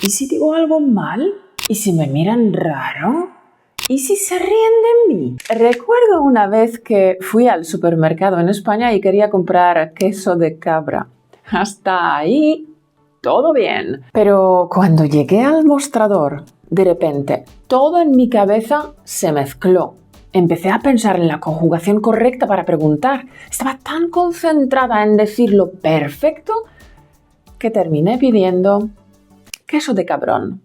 ¿Y si digo algo mal? ¿Y si me miran raro? ¿Y si se ríen de mí? Recuerdo una vez que fui al supermercado en España y quería comprar queso de cabra. Hasta ahí, todo bien. Pero cuando llegué al mostrador, de repente, todo en mi cabeza se mezcló. Empecé a pensar en la conjugación correcta para preguntar. Estaba tan concentrada en decirlo perfecto que terminé pidiendo queso de cabrón.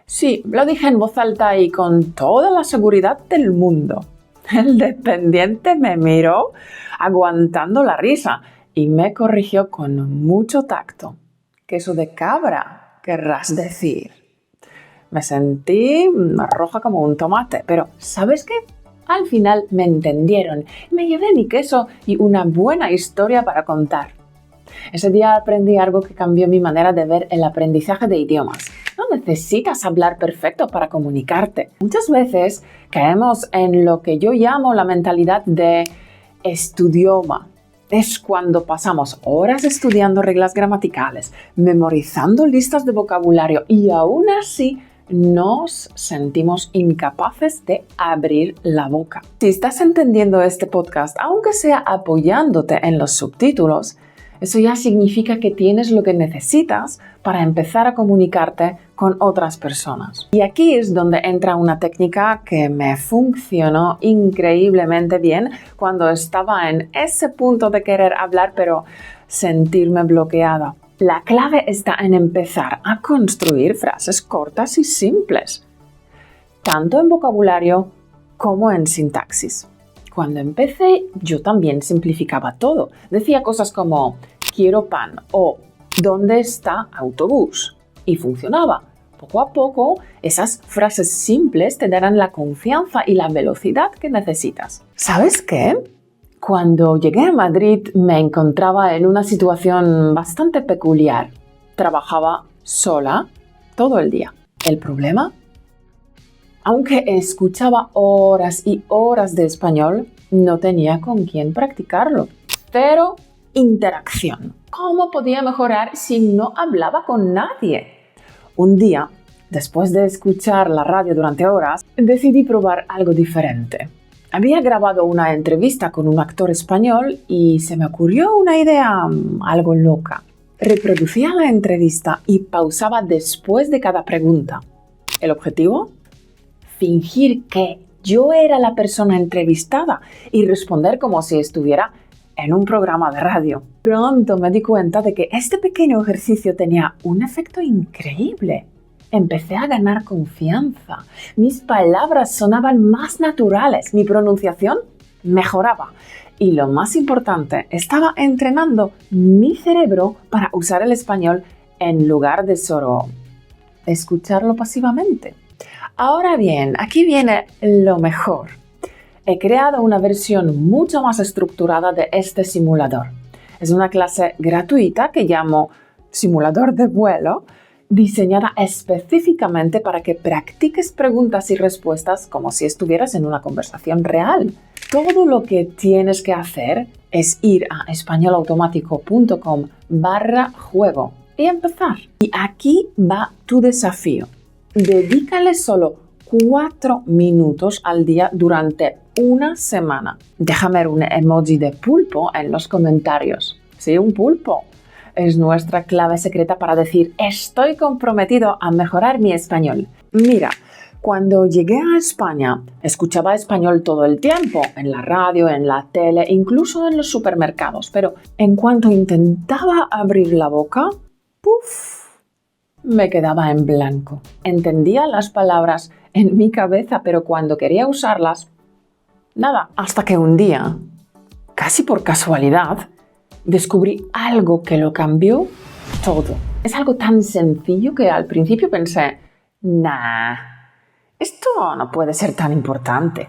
Sí, lo dije en voz alta y con toda la seguridad del mundo. El dependiente me miró aguantando la risa y me corrigió con mucho tacto. Queso de cabra, querrás decir. Me sentí roja como un tomate, pero ¿sabes qué? Al final me entendieron. Me llevé mi queso y una buena historia para contar. Ese día aprendí algo que cambió mi manera de ver el aprendizaje de idiomas. No necesitas hablar perfecto para comunicarte. Muchas veces caemos en lo que yo llamo la mentalidad de estudioma. Es cuando pasamos horas estudiando reglas gramaticales, memorizando listas de vocabulario y aún así nos sentimos incapaces de abrir la boca. Si estás entendiendo este podcast, aunque sea apoyándote en los subtítulos, eso ya significa que tienes lo que necesitas para empezar a comunicarte con otras personas. Y aquí es donde entra una técnica que me funcionó increíblemente bien cuando estaba en ese punto de querer hablar pero sentirme bloqueada. La clave está en empezar a construir frases cortas y simples, tanto en vocabulario como en sintaxis. Cuando empecé, yo también simplificaba todo. Decía cosas como quiero pan o ¿dónde está autobús? Y funcionaba. Poco a poco, esas frases simples te darán la confianza y la velocidad que necesitas. ¿Sabes qué? Cuando llegué a Madrid me encontraba en una situación bastante peculiar. Trabajaba sola todo el día. ¿El problema? Aunque escuchaba horas y horas de español, no tenía con quién practicarlo. Cero interacción. ¿Cómo podía mejorar si no hablaba con nadie? Un día, después de escuchar la radio durante horas, decidí probar algo diferente. Había grabado una entrevista con un actor español y se me ocurrió una idea algo loca. Reproducía la entrevista y pausaba después de cada pregunta. ¿El objetivo? Fingir que yo era la persona entrevistada y responder como si estuviera en un programa de radio. Pronto me di cuenta de que este pequeño ejercicio tenía un efecto increíble. Empecé a ganar confianza. Mis palabras sonaban más naturales, mi pronunciación mejoraba. Y lo más importante, estaba entrenando mi cerebro para usar el español en lugar de solo escucharlo pasivamente. Ahora bien, aquí viene lo mejor. He creado una versión mucho más estructurada de este simulador. Es una clase gratuita que llamo Simulador de Vuelo, diseñada específicamente para que practiques preguntas y respuestas como si estuvieras en una conversación real. Todo lo que tienes que hacer es ir a españolautomático.com/juego y empezar. Y aquí va tu desafío. Dedícale solo 4 minutos al día durante una semana. Déjame un emoji de pulpo en los comentarios. Sí, un pulpo. Es nuestra clave secreta para decir estoy comprometido a mejorar mi español. Mira, cuando llegué a España, escuchaba español todo el tiempo, en la radio, en la tele, incluso en los supermercados, pero en cuanto intentaba abrir la boca, ¡puf!, me quedaba en blanco. Entendía las palabras en mi cabeza, pero cuando quería usarlas, nada. Hasta que un día, casi por casualidad, descubrí algo que lo cambió todo. Es algo tan sencillo que al principio pensé, esto no puede ser tan importante.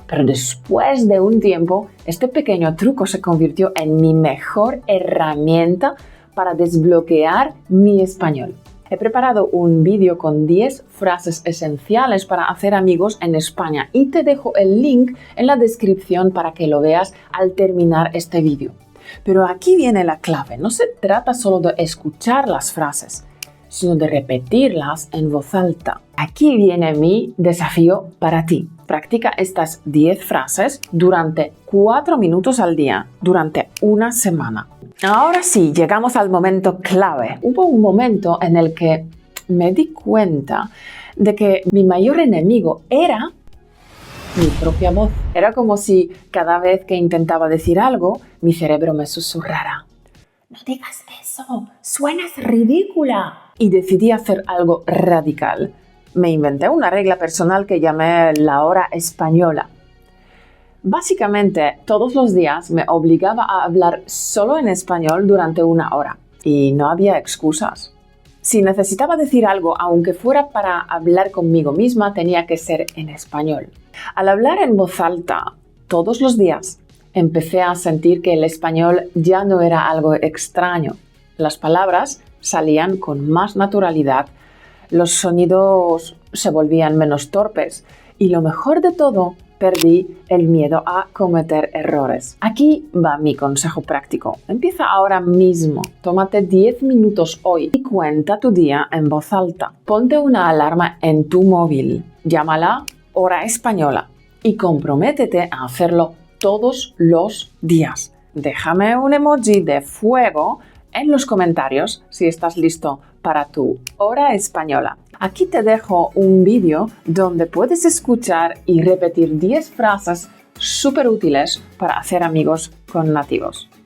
Pero después de un tiempo, este pequeño truco se convirtió en mi mejor herramienta para desbloquear mi español. He preparado un vídeo con 10 frases esenciales para hacer amigos en España y te dejo el link en la descripción para que lo veas al terminar este vídeo. Pero aquí viene la clave. No se trata solo de escuchar las frases, sino de repetirlas en voz alta. Aquí viene mi desafío para ti. Practica estas 10 frases durante 4 minutos al día, durante una semana. Ahora sí, llegamos al momento clave. Hubo un momento en el que me di cuenta de que mi mayor enemigo era mi propia voz. Era como si cada vez que intentaba decir algo, mi cerebro me susurrara: «No digas eso, suenas ridícula». Y decidí hacer algo radical. Me inventé una regla personal que llamé la hora española. Básicamente, todos los días me obligaba a hablar solo en español durante una hora. Y no había excusas. Si necesitaba decir algo, aunque fuera para hablar conmigo misma, tenía que ser en español. Al hablar en voz alta todos los días, empecé a sentir que el español ya no era algo extraño. Las palabras salían con más naturalidad, los sonidos se volvían menos torpes y lo mejor de todo, perdí el miedo a cometer errores. Aquí va mi consejo práctico. Empieza ahora mismo. Tómate 10 minutos hoy y cuenta tu día en voz alta. Ponte una alarma en tu móvil. Llámala hora española y comprométete a hacerlo todos los días. Déjame un emoji de fuego en los comentarios si estás listo para tu hora española. Aquí te dejo un vídeo donde puedes escuchar y repetir 10 frases súper útiles para hacer amigos con nativos.